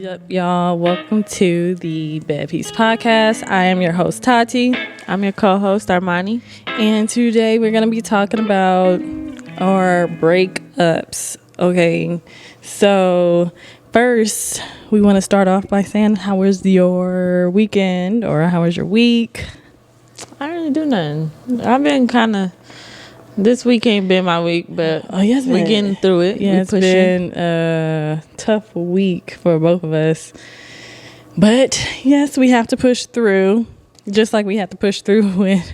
up, y'all? Welcome to the Bad Peace Podcast. I am your host, Tati. I'm your co-host, Armani. And today we're going to be talking about our breakups. Okay, so first, we want to start off by saying, how was your weekend or how was your week? I didn't do nothing. I've been kind of... This week ain't been my week, but we're getting through it. Yeah, it's been a tough week for both of us. But yes, we have to push through. Just like we have to push through with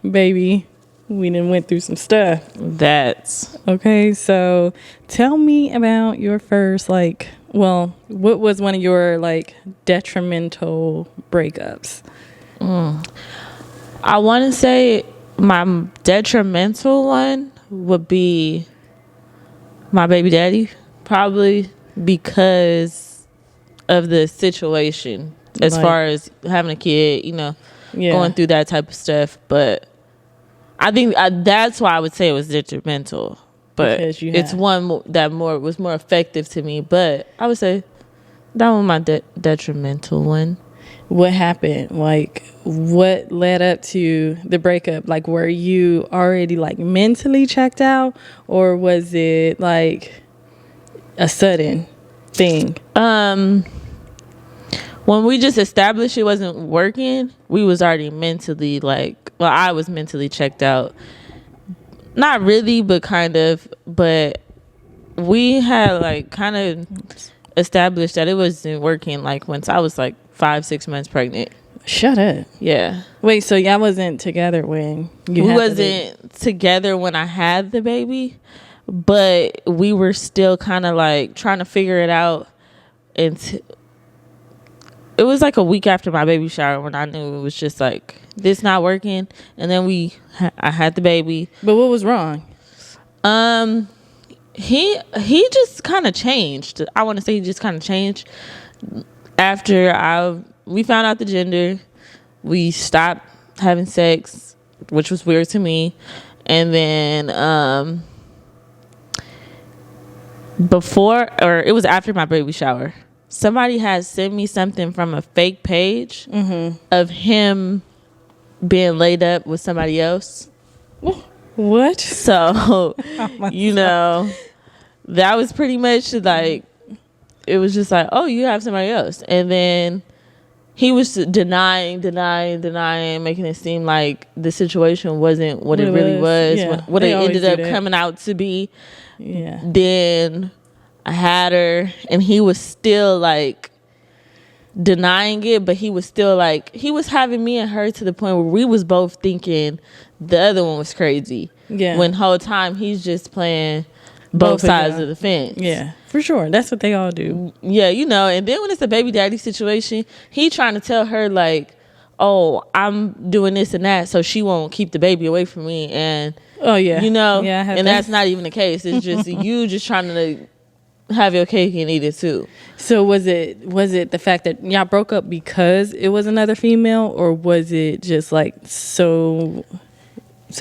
baby. We done went through some stuff. That's... Okay, so tell me about your first, what was one of your, detrimental breakups? I want to say... My detrimental one would be my baby daddy, probably because of the situation as far as having a kid, going through that type of stuff. But I think that's why I would say it was detrimental. But it's one that was more effective to me. But I would say that was my detrimental one. What happened? What led up to the breakup? Were you already mentally checked out, or was it a sudden thing? When we just established it wasn't working, we was already mentally I was mentally checked out. Not really, but kind of. But we had kind of established that it wasn't working once I was 5-6 months pregnant. Shut up. Yeah. Wait, so y'all wasn't together when you we wasn't together when I had the baby, but we were still kind of trying to figure it out. And it was a week after my baby shower when I knew it was just this not working. And then I had the baby. But what was wrong? He just kind of changed. I want to say he just kind of changed after we found out the gender. We stopped having sex, which was weird to me. And then it was after my baby shower, somebody had sent me something from a fake page of him being laid up with somebody else. What? So, that was pretty much it was just oh, you have somebody else. And then he was denying, making it seem like the situation wasn't what it really was, what it ended up coming out to be. Yeah. Then I had her, and he was still denying it, but he was still he was having me and her to the point where we was both thinking the other one was crazy. Yeah. When the whole time he's just playing both sides of the fence. Yeah, for sure. That's what they all do. Yeah, and then when it's a baby daddy situation, he trying to tell her oh, I'm doing this and that so she won't keep the baby away from me. And oh yeah, and that's not even the case. It's just you just trying to have your cake and eat it too. So was it the fact that y'all broke up because it was another female, or was it just so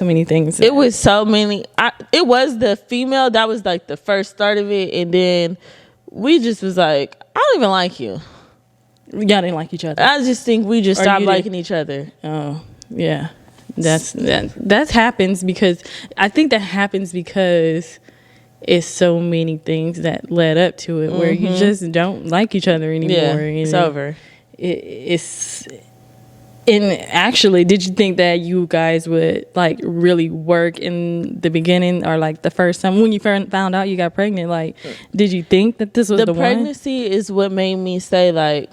many things? It was so many. It was the female that was the first start of it, and then we just was I don't even like you. Y'all didn't like each other. I just think we just stopped liking each other. Oh yeah, that happens because I think that happens because it's so many things that led up to it where you just don't like each other anymore. Yeah, it's over. It's. And actually, did you think that you guys would really work in the beginning, or the first time when you found out you got pregnant? Did you think that this was the one? The pregnancy is what made me say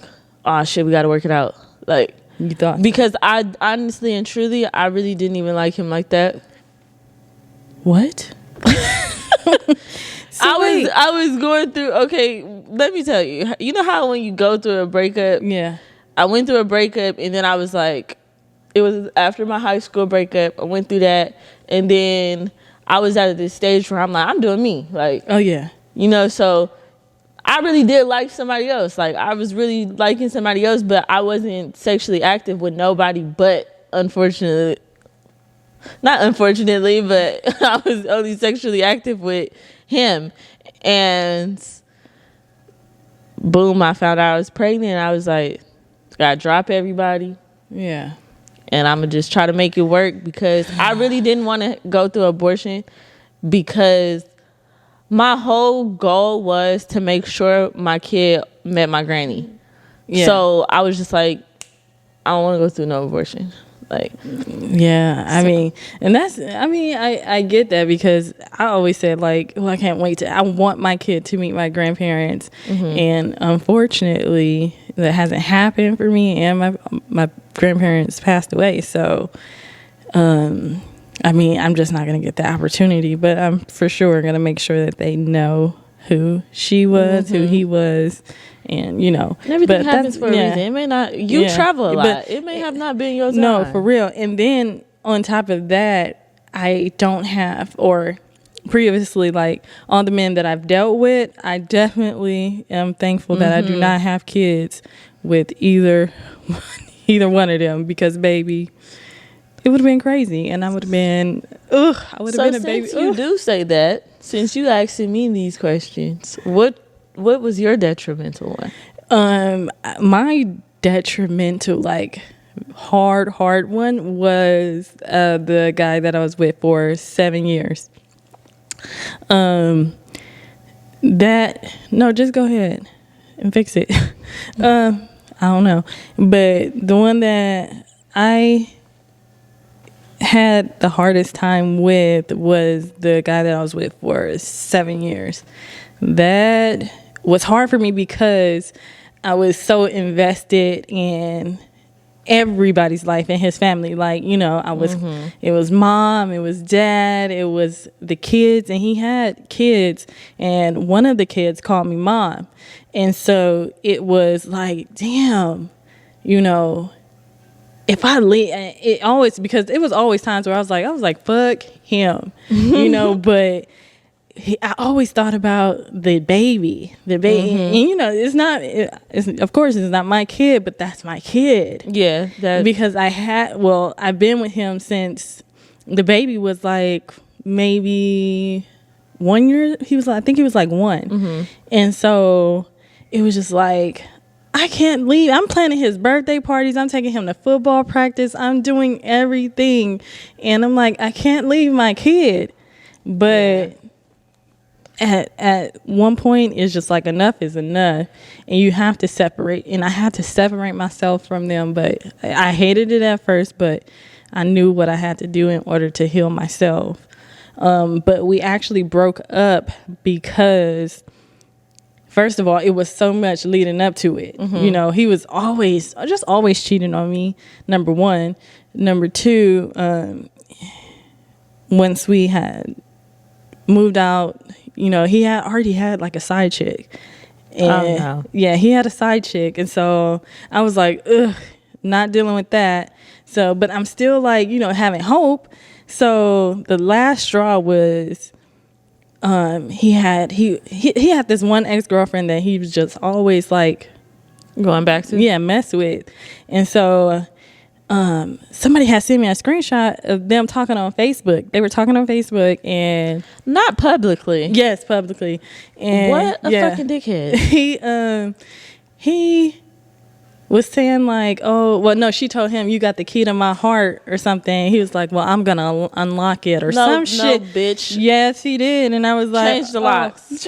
oh shit, we got to work it out. You thought? Because I honestly and truly, I really didn't even like him like that. What? I was going through. Okay, let me tell you. You know how when you go through a breakup? Yeah. I went through a breakup, and then I was it was after my high school breakup. I went through that, and then I was at this stage where I'm doing me. Oh yeah. So I really did like somebody else. I was really liking somebody else, but I wasn't sexually active with nobody but unfortunately. Not unfortunately, but I was only sexually active with him. And boom, I found out I was pregnant. I was like, gotta drop everybody. Yeah. And I'm going to just try to make it work, because I really didn't want to go through abortion, because my whole goal was to make sure my kid met my granny. Yeah. So I was just like, I don't want to go through no abortion. Like, yeah, I mean, and that's, I mean, I get that, because I always said, like, well, I can't wait I want my kid to meet my grandparents. And unfortunately, that hasn't happened for me, and my grandparents passed away. So, I mean, I'm just not going to get the opportunity, but I'm for sure going to make sure that they know who she was, who he was. And everything happens for a reason. It may not, travel a lot, but it may have not been your time. No, for real. And then on top of that, I don't have, or previously, like, all the men that I've dealt with, I definitely am thankful that I do not have kids with either one of them, because baby, it would have been crazy, and I would have been, I would have been a baby. So since you do say that, since you asking me these questions, what was your detrimental one? My detrimental, like, hard one was the guy that I was with for 7 years. Just go ahead and fix it. I don't know, but the one that I had the hardest time with was the guy that I was with for 7 years. That was hard for me because I was so invested in everybody's life and his family. Like, I was, it was mom, it was dad, it was the kids, and he had kids, and one of the kids called me mom. And so it was like, damn, if I leave, because it was always times where I was like, fuck him, but I always thought about the baby, and of course it's not my kid, but that's my kid. Yeah. Because I've been with him since the baby was like maybe 1 year. I think he was like one. And so it was just like, I can't leave. I'm planning his birthday parties. I'm taking him to football practice. I'm doing everything. And I'm like, I can't leave my kid. But at one point, it's just like, enough is enough. And you have to separate. And I had to separate myself from them. But I hated it at first, but I knew what I had to do in order to heal myself. But we actually broke up because, first of all, it was so much leading up to it. He was always cheating on me, number one. Number two, once we had moved out, he had already had like a side chick. And yeah, he had a side chick. And so I was like, not dealing with that. So, but I'm still like, having hope. So the last straw was, he had this one ex-girlfriend that he was just always like going back to, mess with. And so somebody had sent me a screenshot of them talking on Facebook. They were talking on Facebook, and not publicly. Yes, publicly. And what a fucking dickhead. He was saying like, oh, well, no, she told him, you got the key to my heart or something. He was like, well, I'm going to unlock it or some shit. No, bitch. Yes, he did. And I was like, change the locks.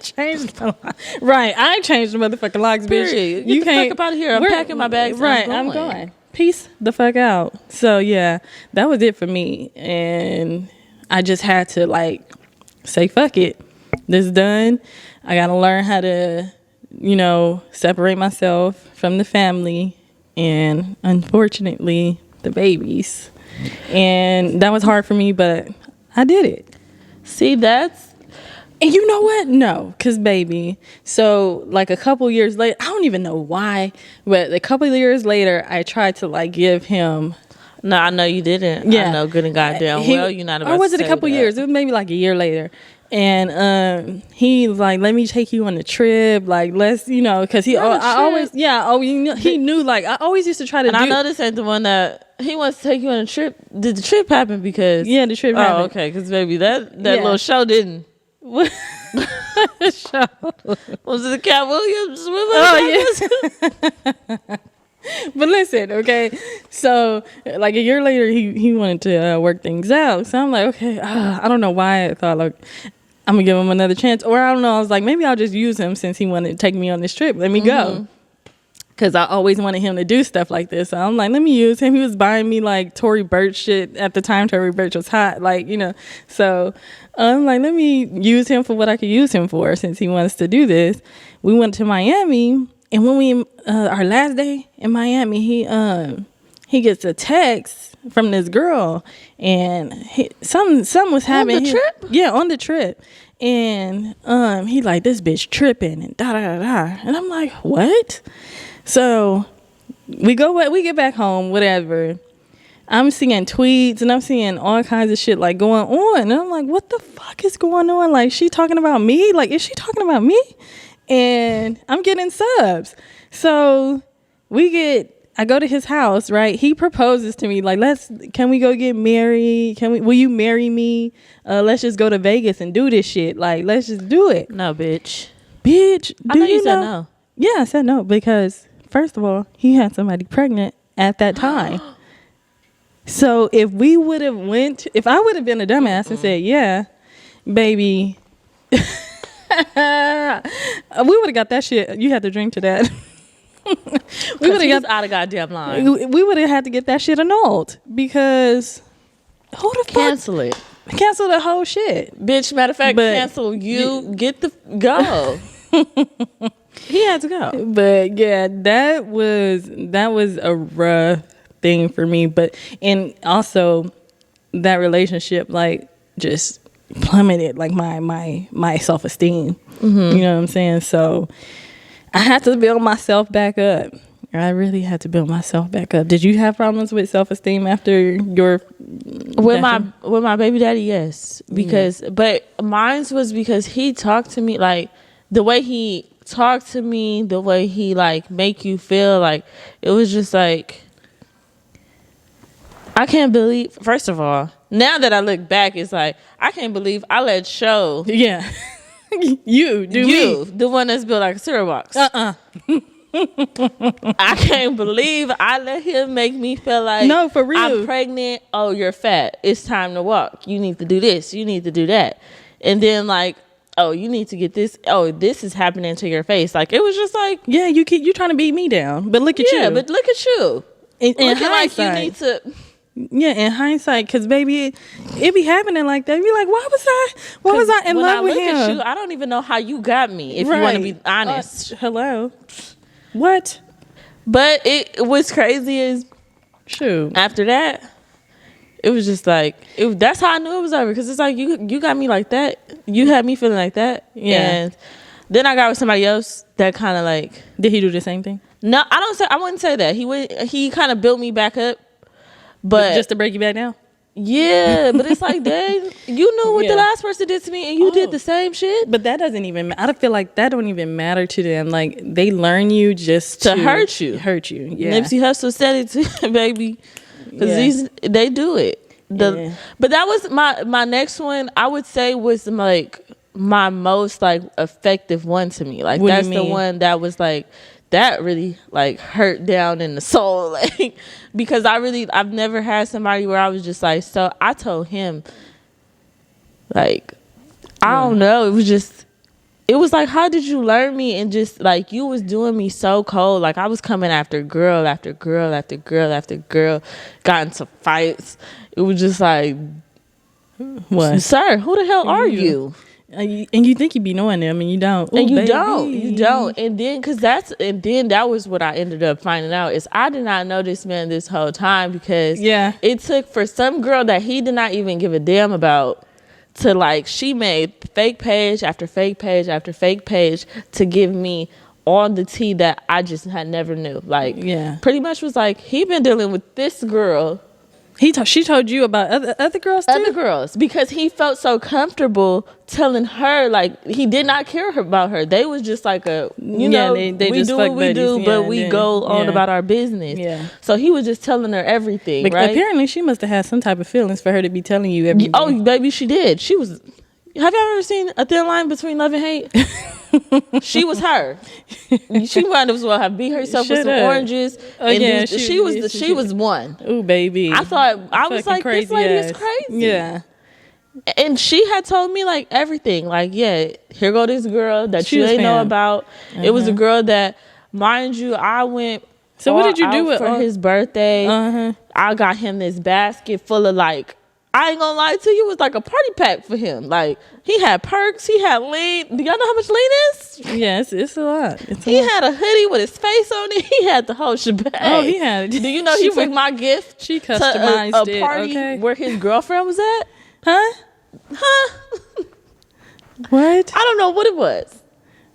Change the locks. Right. I changed the motherfucking locks, bitch. Period. Get the fuck up out of here. I'm packing my bags. Right. I'm going. Peace the fuck out. So, yeah, that was it for me. And I just had to like say, fuck it. This is done. I got to learn how to, separate myself from the family and, unfortunately, the babies. And that was hard for me, but I did it. See, that's... And you know what? No, because baby, so like a couple years later, I don't even know why, but a couple of years later, I tried to like give him... No, I know you didn't. Yeah. I know good and goddamn well you're not about to say that. Or was it a couple years? It was maybe like a year later. And he was like, let me take you on the trip, like let's, because he he knew, like I always used to try to I know this ain't the one that he wants to take you on a trip. Did the trip happen? Because the trip happened. Okay, because baby, that little show didn't. what show? Was it Cat Williams? Oh, yes. But listen, okay. So, like a year later, he wanted to work things out. So I'm like, okay, I don't know why I thought like I'm gonna give him another chance, or I don't know. I was like, maybe I'll just use him since he wanted to take me on this trip. Let me go. Because I always wanted him to do stuff like this. So I'm like, let me use him. He was buying me like Tory Burch shit at the time. Tory Burch was hot, like, you know. So I'm like, let me use him for what I could use him for since he wants to do this. We went to Miami, and when we our last day in Miami, he gets a text from this girl, and something was happening. On the trip? Yeah, on the trip. And he like, this bitch tripping and da da da da. And I'm like, what? So we get back home, whatever. I'm seeing tweets and I'm seeing all kinds of shit like going on. And I'm like, what the fuck is going on? Like, she talking about me? Like, is she talking about me? And I'm getting subs. So I go to his house, right? He proposes to me, like, can we go get married? Will you marry me? Let's just go to Vegas and do this shit. Like, let's just do it. No, bitch. Bitch, I know you said no. Yeah, I said no because first of all, he had somebody pregnant at that time. So if I would have been a dumbass and said, yeah, baby, we would have got that shit. You had to drink to that. We would have got out of goddamn line. We would have had to get that shit annulled because who the fuck? Cancel it. Cancel the whole shit. Bitch, matter of fact, cancel you. Get the go. He had to go. But yeah, that was a rough thing for me. But and also that relationship like just plummeted like my self-esteem. You know what I'm saying? So I had to build myself back up. I really had to build myself back up. Did you have problems with self-esteem after your with my baby daddy? Yes, because but mine was because he talked to me like the way he talked to me, the way he like make you feel, like it was just like I can't believe. First of all, now that I look back, it's like I can't believe I let show. Yeah. You the one that's built like a cereal box. I can't believe I let him make me feel like no, for real. I'm pregnant. Oh, you're fat. It's time to walk. You need to do this. You need to do that. And then like, oh, you need to get this. Oh, this is happening to your face. Like it was just like, yeah, you trying to beat me down, but look at you. Yeah, but look at you. In hindsight, like you need to. Yeah, in hindsight, because baby, it be happening like that. You be like, why was I in love with him? When I look at you, I don't even know how you got me. If you want to be honest, hello, what? But it was crazy is, shoot. After that, it was just like that's how I knew it was over because it's like you got me like that. You had me feeling like that. Yeah. And then I got with somebody else that kind of like. Did he do the same thing? No, I wouldn't say that. He kind of built me back up. But just to break you back down? Yeah, but it's like, dang, you knew what the last person did to me and you did the same shit. But that doesn't even, I feel like that don't even matter to them. Like, they learn you just to hurt you. Yeah. Nipsey Hussle said it too, baby. Because they do it. But that was my next one, I would say was like my most like effective one to me. Like, that's the one that was like, that really like hurt down in the soul, like because I've never had somebody where I was just like, so I told him like I don't know, it was like, how did you learn me? And just like you was doing me so cold, like I was coming after girl after girl after girl after girl, got into fights. It was just like, what, sir, who the hell are you? And you think you be knowing them and you don't. Ooh, and you don't. And then that was what I ended up finding out is I did not know this man this whole time because it took for some girl that he did not even give a damn about to like, she made fake page after fake page after fake page to give me all the tea that I just had never knew. Like, pretty much was like, he been dealing with this girl. She told you about other girls too? Other girls, because he felt so comfortable telling her, like, he did not care about her. They was just like a, you know, they we just do what we do, but we go on about our business. Yeah. So he was just telling her everything, right? Apparently she must have had some type of feelings for her to be telling you everything. Oh, baby, she did. She was Have y'all ever seen A Thin Line Between Love and Hate? She was her. She might as well have beat herself with some oranges. Oh, and yeah, she was one. Ooh, baby. I was like, this lady is crazy. Yeah. And she had told me like everything. Like, yeah, here go this girl that you ain't know about. It was a girl that, mind you, I went. So what did you do with for his birthday? I got him this basket full of like, I ain't gonna lie to you, it was like a party pack for him. Like, he had perks, he had lean. Do y'all know how much lean is? Yes, it's a lot. He had a hoodie with his face on it. He had the whole shebang. Oh, he had. Do you know he took my gift? She customized to a party where his girlfriend was at? Huh? What? I don't know what it was.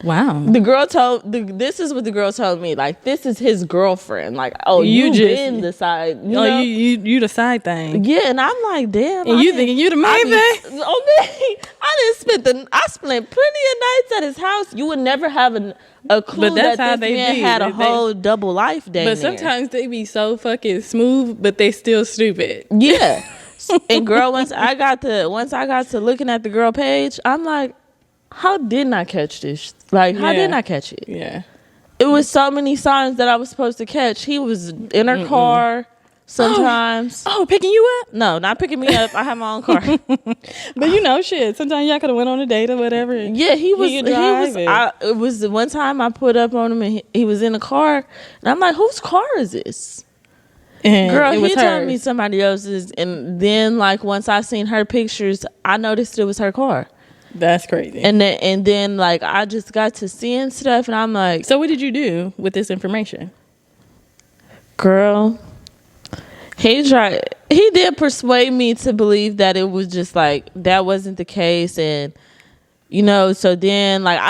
Wow. The girl this is what the girl told me. Like, this is his girlfriend. Like, oh, you just been the side. You know? you the side thing. Yeah, and I'm like, damn. And you thinking you the main thing? I spent plenty of nights at his house. You would never have a clue that this man had a whole double life day. But sometimes they be so fucking smooth, but they still stupid. Yeah. And girl, once I got to looking at the girl page, I'm like, how didn't I catch this? Like, how didn't I catch it? Yeah. It was so many signs that I was supposed to catch. He was in her car sometimes. Oh, picking you up? No, not picking me up. I have my own car. But you know, shit. Sometimes y'all could have went on a date or whatever. Yeah, he was. It was the one time I put up on him and he was in the car, and I'm like, whose car is this? And girl, he told me somebody else's, and then like once I seen her pictures, I noticed it was her car. That's crazy. And then like I just got to seeing stuff, and I'm like, so what did you do with this information? Girl, he did persuade me to believe that it was just like that wasn't the case, and you know, so then like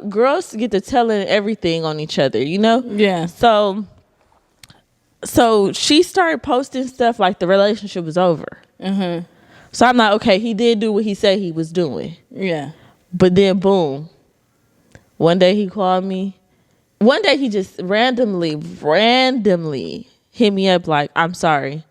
girls get to telling everything on each other, you know? Yeah. So she started posting stuff like the relationship was over. Mm-hmm. So I'm like, okay, he did do what he said he was doing. Yeah. But then, boom. One day he called me. One day he just randomly hit me up like, I'm sorry.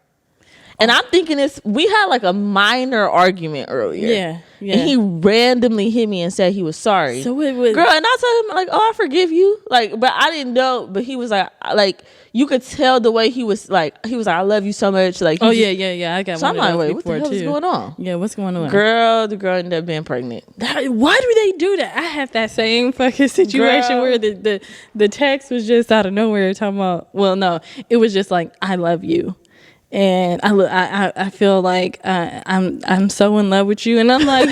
And I'm thinking we had like a minor argument earlier. Yeah. Yeah. And he randomly hit me and said he was sorry. So it was. Girl, and I told him like, oh, I forgive you. Like, but I didn't know. But he was like you could tell the way he was like, I love you so much. Like, oh yeah. I got so one I'm of like, those wait, what the hell is going on? Yeah, what's going on? Girl, the girl ended up being pregnant. Why do they do that? I had that same fucking situation where the text was just out of nowhere talking about. Well, no, it was just like, I love you. And I feel like I'm so in love with you, and I'm like,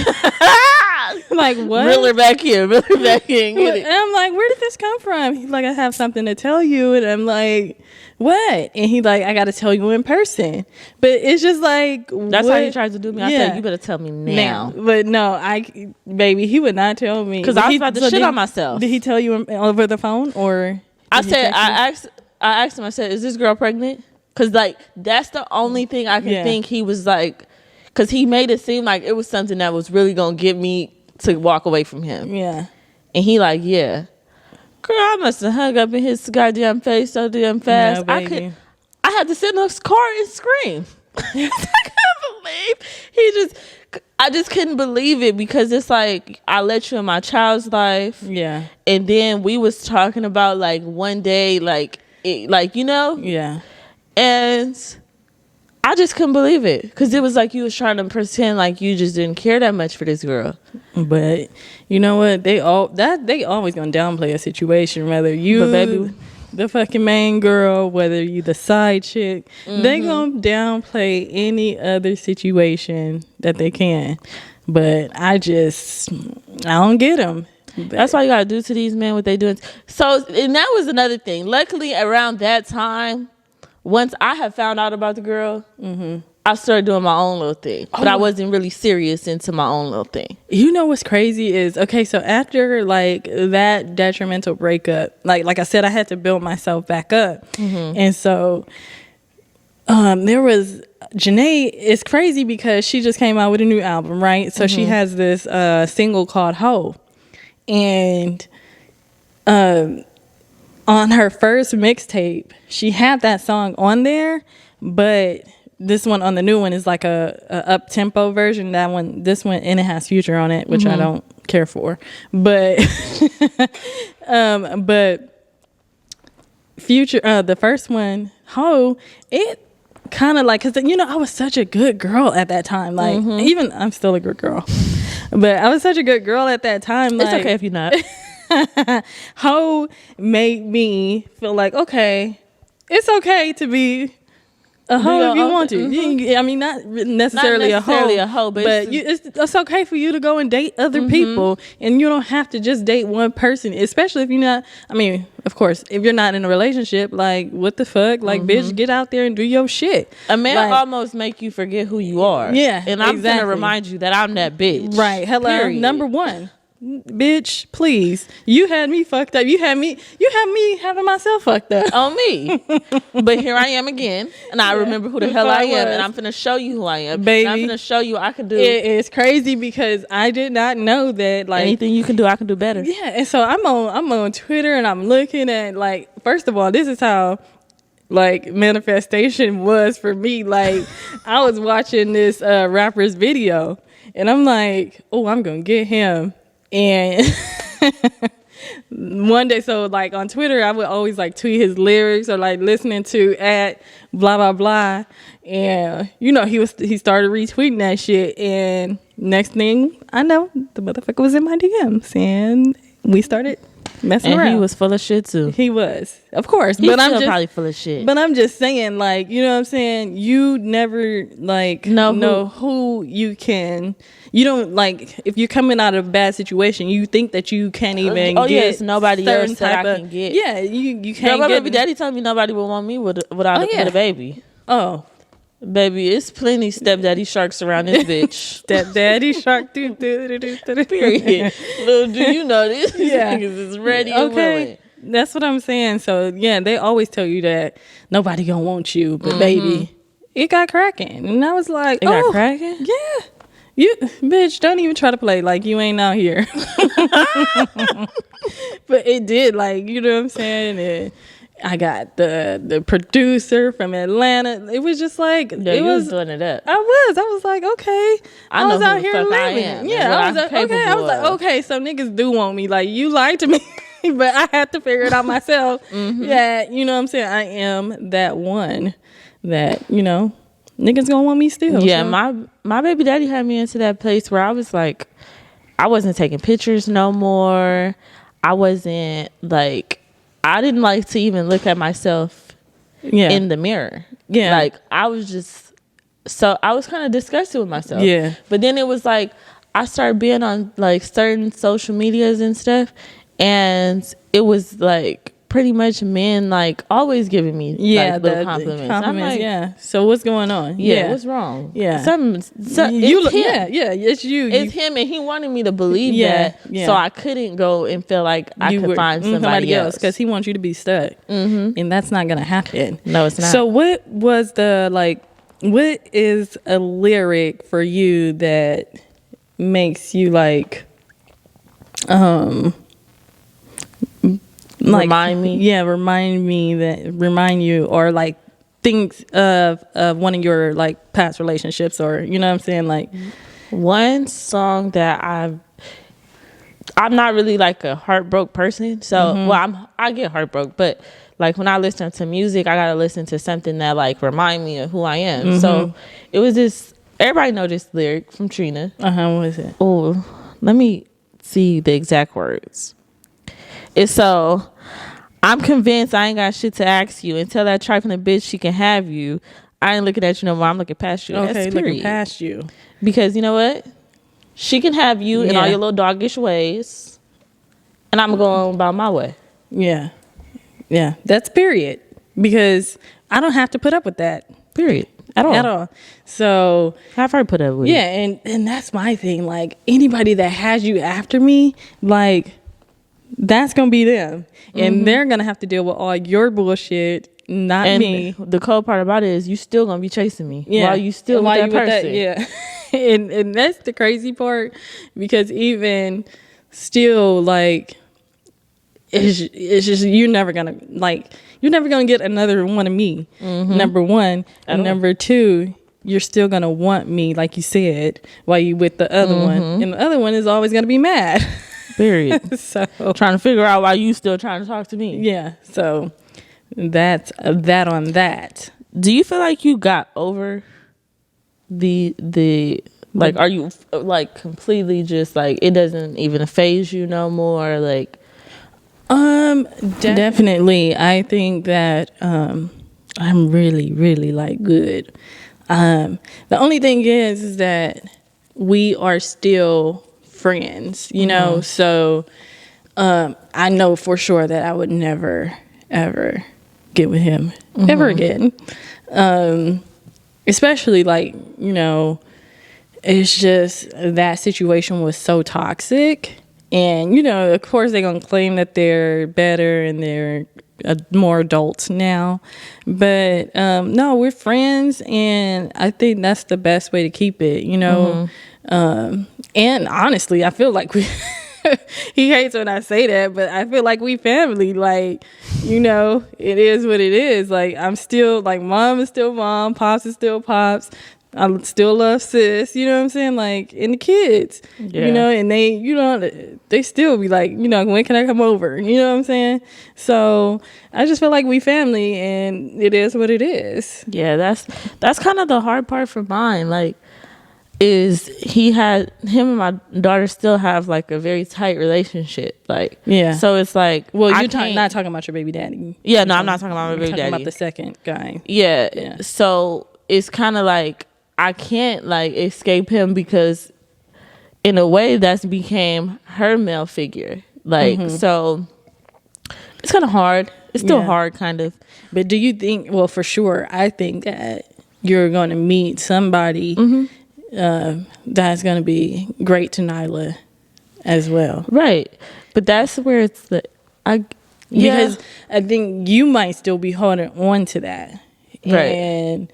like what? Reel her back here. And I'm like, where did this come from? He's like, I have something to tell you, and I'm like, what? And he's like, I got to tell you in person. But it's just like, that's how he tried to do me. I said, you better tell me now. But no, baby, he would not tell me because I was about to shit on myself. Did he tell you over the phone or? I asked him. I said, is this girl pregnant? Because, like, that's the only thing I can think he was like, because he made it seem like it was something that was really going to get me to walk away from him. Yeah. And he like, yeah. Girl, I must have hung up in his goddamn face so damn fast. No, I had to sit in his car and scream. I couldn't believe. I just couldn't believe it because it's like, I let you in my child's life. Yeah. And then we was talking about, like, one day, like, you know? Yeah. And I just couldn't believe it because it was like you was trying to pretend like you just didn't care that much for this girl. But you know what? They always gonna downplay a situation, whether you the fucking main girl, whether you the side chick. Mm-hmm. They gonna downplay any other situation that they can. But I don't get them. That's why you gotta do to these men what they doing. So, and that was another thing. Luckily, around that time, once I had found out about the girl, I started doing my own little thing. But I wasn't really serious into my own little thing. You know what's crazy is, okay, so after like that detrimental breakup, like I said, I had to build myself back up. Mm-hmm. And so there was Janae. It's crazy because she just came out with a new album, right? So she has this single called Ho. And on her first mixtape, she had that song on there, but this one on the new one is like a up tempo version. This one, and it has Future on it, which I don't care for. But but Future, the first one, it kind of like, because I was such a good girl at that time. Like even I'm still a good girl, but I was such a good girl at that time. Like, it's okay if you're not. Ho made me feel like, okay, it's okay to be a hoe if you want to. I mean, not necessarily a hoe, but it's okay for you to go and date other people, and you don't have to just date one person, especially if you're not. I mean, of course, if you're not in a relationship, like, what the fuck, like, bitch, get out there and do your shit. A man almost make you forget who you are. Yeah, and I'm gonna remind you that I'm that bitch. Right. Hello, period. Number one. Bitch, please. You had me fucked up. You had me having myself fucked up. On me. But here I am again. And I remember who the hell I am. And I'm finna show you who I am. Baby. And I'm finna show you I can do. It's crazy because I did not know that, like, anything you can do, I can do better. Yeah. And so I'm on Twitter and I'm looking at, like, first of all, this is how, like, manifestation was for me. Like, I was watching this rapper's video and I'm like, oh, I'm gonna get him. And one day, so like on Twitter, I would always like tweet his lyrics or like listening to at blah blah blah, and he started retweeting that shit, and next thing I know, the motherfucker was in my DMs, and we started messing around. And he was full of shit too. He was, of course, He's but I'm just probably full of shit. But I'm just saying, like, you know what I'm saying, you never like know who you can. You don't, like, if you're coming out of a bad situation, you think that you can't even get yes, nobody else that I can get. Yeah, you can't my get. Baby daddy told me nobody would want me without a baby. Oh. Baby, it's plenty stepdaddy sharks around this bitch. Stepdaddy shark. Period. Little do you know this. Yeah. Niggas is ready and willing. That's what I'm saying. So, yeah, they always tell you that nobody gonna want you, but baby, it got cracking. And I was like, it got cracking? Yeah. You, bitch, don't even try to play like you ain't out here. But it did, like, you know what I'm saying? And I got the producer from Atlanta. It was just like, it was doing it up. I was like, okay. I was out here living. Yeah, I was like, okay. I was like, okay, so niggas do want me. Like, you lied to me. But I had to figure it out myself. That, you know what I'm saying? I am that one that, niggas gonna want me still. Yeah, so. my baby daddy had me into that place where I was like, I wasn't taking pictures no more. I wasn't like, I didn't like to even look at myself in the mirror. Yeah, like I was kind of disgusted with myself. Yeah, but then it was like I started being on like certain social medias and stuff, and it was like pretty much men like always giving me like little compliments. I'm like, yeah. So what's going on? Yeah, what's wrong? Yeah, it's you. It's him, and he wanted me to believe that, so I couldn't go and feel like I could find somebody else because he wants you to be stuck, and that's not gonna happen. No, it's not. So what was what is a lyric for you that makes you like remind you, or like things of one of your like past relationships, or you know what I'm saying, like one song that I'm not really like a heartbroken person, so I get heartbroken, but like when I listen to music, I gotta listen to something that like remind me of who I am. So it was this, everybody know this lyric from Trina. What is it? Oh, let me see the exact words. It's so, I'm convinced I ain't got shit to ask you. And tell that trifling bitch she can have you. I ain't looking at you no more. I'm looking past you. Okay, that's looking past you. Because you know what? She can have you in all your little doggish ways. And I'm going about my way. Yeah. Yeah. That's period. Because I don't have to put up with that. Period. At all. So I've heard put up with. Yeah, and that's my thing. Like anybody that has you after me, like that's gonna be them, and they're gonna have to deal with all your bullshit, not me. The cold part about it is you still gonna be chasing me while you still with that person. And that's the crazy part, because even still, like it's just you're never gonna get another one of me. Number one, and number two, you're still gonna want me, like you said, while you with the other one, and the other one is always gonna be mad. Period. So trying to figure out why you still trying to talk to me. yeah, so that's that on that. Do you feel like you got over the like, are you like completely just like it doesn't even faze you no more? Like, definitely. I think that I'm really, really like good. The only thing is that we are still friends, you know. So I know for sure that I would never ever get with him ever again. Especially like, you know, it's just that situation was so toxic. And, you know, of course they're going to claim that they're better and they're more adults now. But no, we're friends. And I think that's the best way to keep it, you know. And honestly, I feel like we... he hates when I say that, but I feel like we family. Like, you know, it is what it is. Like, I'm still, like, mom is still mom, pops is still pops. I still love sis, you know what I'm saying? Like, and the kids, you know, and they, you know, they still be like, you know, when can I come over? You know what I'm saying? So I just feel like we family, and it is what it is. Yeah, that's kind of the hard part for mine. Like, is him and my daughter still have like a very tight relationship. Like, yeah. So it's like, well, you're not talking about your baby daddy. Yeah, no, I'm not talking about my baby daddy. Talking about the second guy. Yeah. So it's kind of like I can't like escape him because in a way that's became her male figure. Like, so it's kind of hard. It's still hard, kind of. But do you think? Well, for sure, I think that you're going to meet somebody. That's going to be great to Nyla as well. Right. But that's where it's because I think you might still be holding on to that. Right. And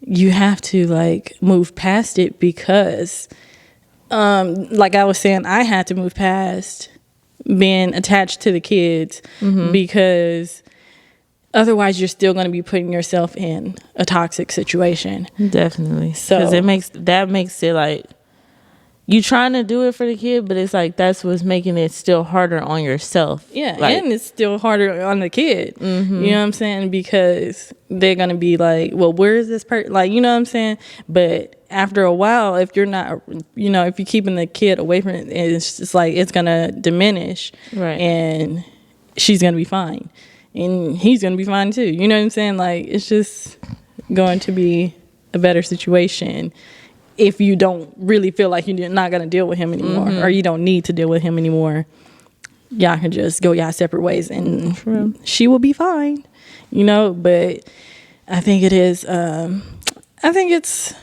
you have to like move past it because like I was saying, I had to move past being attached to the kids because otherwise, you're still going to be putting yourself in a toxic situation. Definitely. So, because that makes it like you trying to do it for the kid, but it's like that's what's making it still harder on yourself. Yeah, like, and it's still harder on the kid. You know what I'm saying? Because they're going to be like, well, where is this person? Like, you know what I'm saying? But after a while, if you're not, you know, if you're keeping the kid away from it, it's just like it's going to diminish. Right. And she's going to be fine. And he's going to be fine too. You know what I'm saying? Like, it's just going to be a better situation if you don't really feel like you're not going to deal with him anymore or you don't need to deal with him anymore. Y'all can just go y'all separate ways and she will be fine, you know? But I think it is, I think it's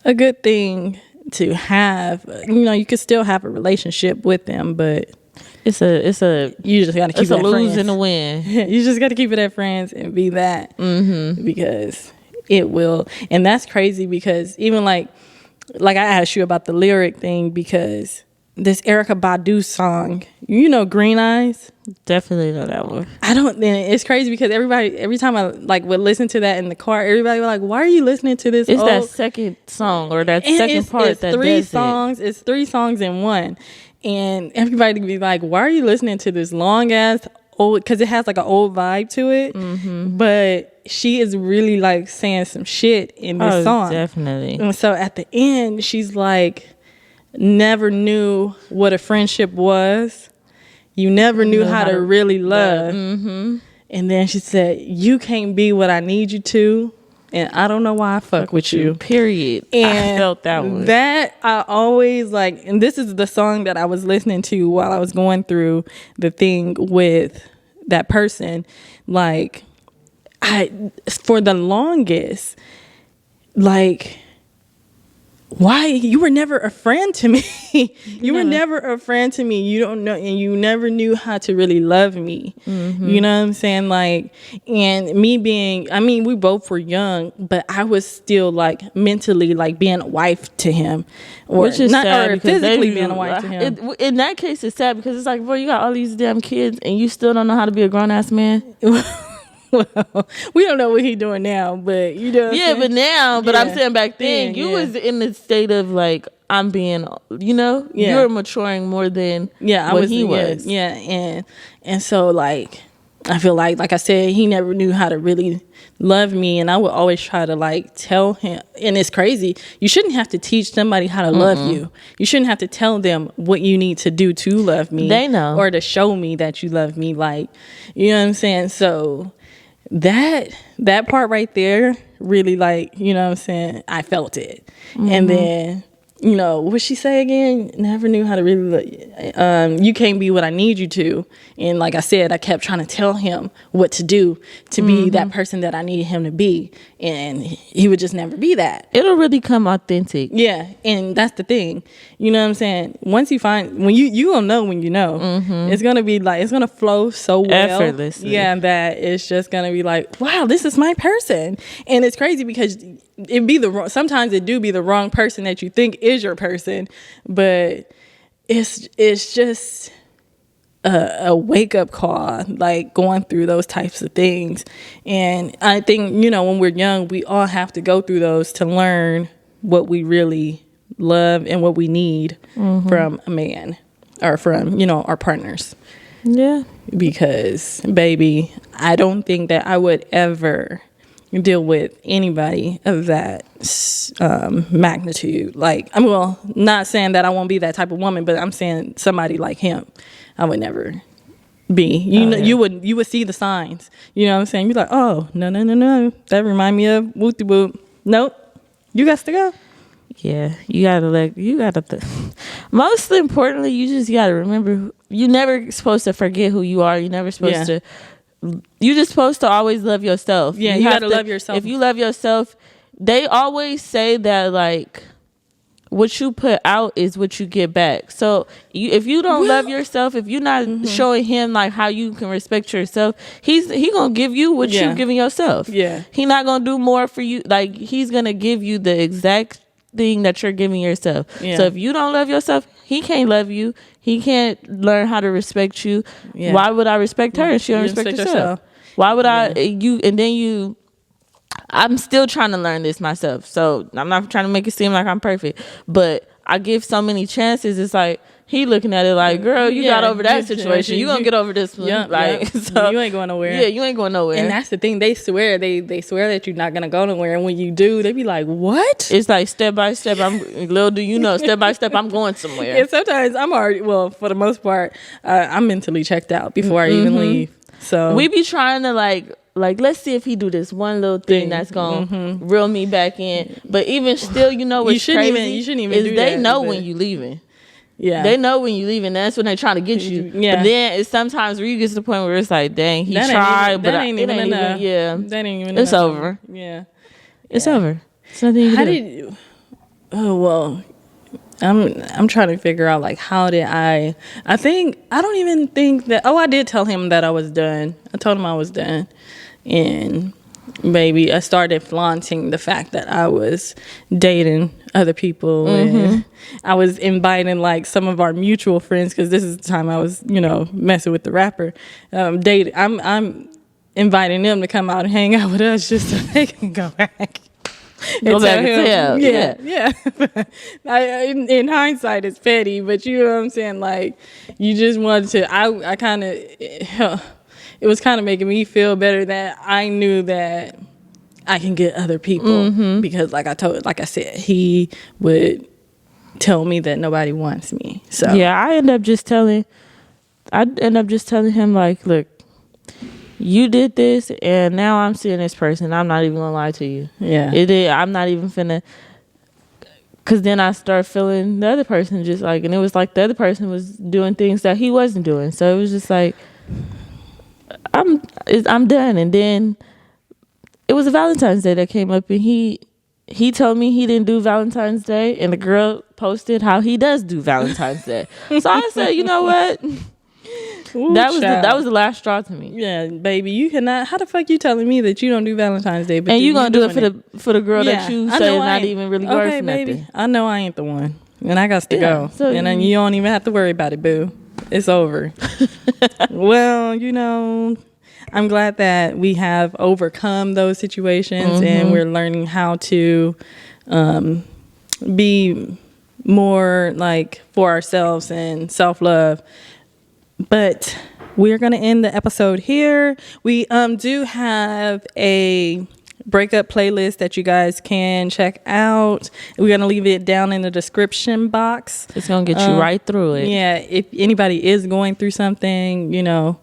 a good thing to have, you know, you could still have a relationship with them, but it's a you just gotta keep it at lose friends. and a win. You just gotta keep it at friends and be that because it will. And that's crazy because even like I asked you about the lyric thing because this Erykah Badu song, you know, Green Eyes. Definitely know that one. It's crazy because every time I like would listen to that in the car, everybody was like, "Why are you listening to this?" It's that second song or that second part it's that three does songs. It's 3 songs in one. And everybody would be like, why are you listening to this long ass old, because it has like an old vibe to it. But she is really like saying some shit in this song. Definitely. And so at the end, she's like, never knew what a friendship was. You never knew how to really love. And then she said, you can't be what I need you to. And I don't know why I fuck with you. Period. And I felt that one. That I always like, and this is the song that I was listening to while I was going through the thing with that person. Like, for the longest, like, why you were never a friend to me. You were never a friend to me. You don't know, and you never knew how to really love me. You know what I'm saying? Like, and me being, I mean, we both were young, but I was still like mentally like being a wife to him, or which is not, sad, or physically being a wife to him. In that case, it's sad because it's like, bro, you got all these damn kids and you still don't know how to be a grown ass man. Well, we don't know what he's doing now, but you know. Yeah, but now, but I'm saying back then, you was in the state of like, I'm being, you know, you're maturing more than what he was. Yeah, and so like, I feel like I said, he never knew how to really love me, and I would always try to like tell him. And it's crazy. You shouldn't have to teach somebody how to love you. You shouldn't have to tell them what you need to do to love me. They know, or to show me that you love me. Like, you know what I'm saying? So that part right there really, like, you know what I'm saying, I felt it. And then, you know, what she say again? Never knew how to really you can't be what I need you to. And like I said, I kept trying to tell him what to do to be that person that I needed him to be, and he would just never be that. It'll really come authentic. Yeah, and that's the thing. You know what I'm saying? Once you find, when you gonna know when you know. It's gonna be like, it's gonna flow so well, effortlessly. Yeah, that it's just gonna be like, wow, this is my person. And it's crazy because it be the wrong, sometimes it do be the wrong person that you think is your person, but it's just a wake-up call, like going through those types of things. And I think, you know, when we're young, we all have to go through those to learn what we really love and what we need from a man, or from, you know, our partners. Yeah, because baby, I don't think that I would ever deal with anybody of that magnitude. Like, I'm, well, not saying that I won't be that type of woman, but I'm saying somebody like him, I would never be. You would see the signs. You know what I'm saying? You're like, oh, no, that remind me of whoop de whoop. Nope, you got to go. Yeah, you gotta most importantly, you just gotta remember, you never supposed to forget who you are. You never supposed to, you're just supposed to always love yourself. Yeah, you gotta love yourself. If you love yourself, they always say that, like, what you put out is what you get back. So if you don't love yourself, if you're not showing him like how you can respect yourself, he gonna give you what you giving yourself. Yeah, he not gonna do more for you. Like, he's gonna give you the exact thing that you're giving yourself. So if you don't love yourself, he can't love you. He can't learn how to respect you. Why would I respect her if she don't respect herself? Why would I'm still trying to learn this myself, so I'm not trying to make it seem like I'm perfect, but I give so many chances. It's like he looking at it like, girl, you got over that situation, you gonna get over this one. So you ain't going nowhere. Yeah, you ain't going nowhere. And that's the thing, they swear that you're not gonna go nowhere, and when you do, they be like, what? It's like step by step. Little do you know, step by step, I'm going somewhere. And sometimes I'm already, well, for the most part, I'm mentally checked out before I even leave. So we be trying to like let's see if he do this one little thing that's gonna reel me back in. But even still, you know what's crazy? You shouldn't even do that. They know when you leaving. Yeah, they know when you leaving. That's when they trying to get you. Yeah. But then it's sometimes where you get to the point where it's like, dang, he tried, but it ain't even enough. Yeah, that ain't even. It's over. Yeah, it's over. It's nothing you can do. Oh well, I'm trying to figure out, like, how did I think, I don't even think that, I did tell him that I was done. I told him I was done. And baby, I started flaunting the fact that I was dating other people, and I was inviting like some of our mutual friends, because this is the time I was, you know, messing with the rapper. I'm inviting them to come out and hang out with us just so they can go back. Go back and tell. Yeah. In hindsight, it's petty, but you know what I'm saying? Like, you just wanted to, I kind of, it was kind of making me feel better that I knew that I can get other people, because like I said, he would tell me that nobody wants me. So yeah, I end up just telling him, like, look, you did this, and now I'm seeing this person. I'm not even gonna lie to you. Yeah, I'm not even finna. Cause then I start feeling the other person just like, and it was like the other person was doing things that he wasn't doing. So it was just like, I'm done. And then it was a Valentine's Day that came up, and he he told me he didn't do Valentine's Day, and the girl posted how he does do Valentine's Day. So I said, you know what? Ooh, that was the last straw to me. Yeah, baby, you cannot. How the fuck you telling me that you don't do Valentine's Day? But And you gonna do it for the girl that you say not even really worth okay, nothing. Baby, I know I ain't the one, and I got to go. So and then you don't even have to worry about it, boo. It's over. Well, I'm glad that we have overcome those situations, and we're learning how to be more like for ourselves and self-love. But we're going to end the episode here. We do have a breakup playlist that you guys can check out. We're going to leave it down in the description box. It's going to get you right through it. Yeah, if anybody is going through something,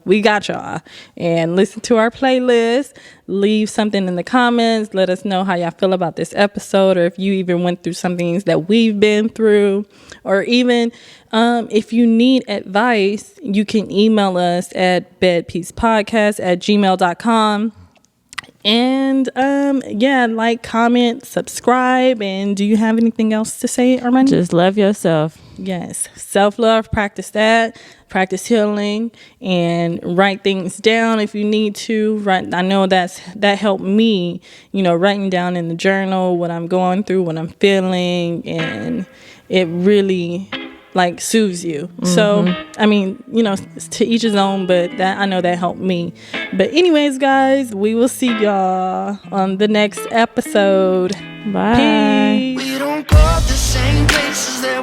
we got y'all. And listen to our playlist. Leave something in the comments. Let us know how y'all feel about this episode, or if you even went through some things that we've been through, or even if you need advice, you can email us at bedpeacepodcast@gmail.com. And like, comment, subscribe. And do you have anything else to say, Armani? Just love yourself. Yes, self-love, practice that, practice healing, and write things down if you need to. I know that helped me, writing down in the journal what I'm going through, what I'm feeling, and it really soothes you. So to each his own, but that I know that helped me. But anyways, guys, we will see y'all on the next episode. Bye. Peace. We don't go the same places that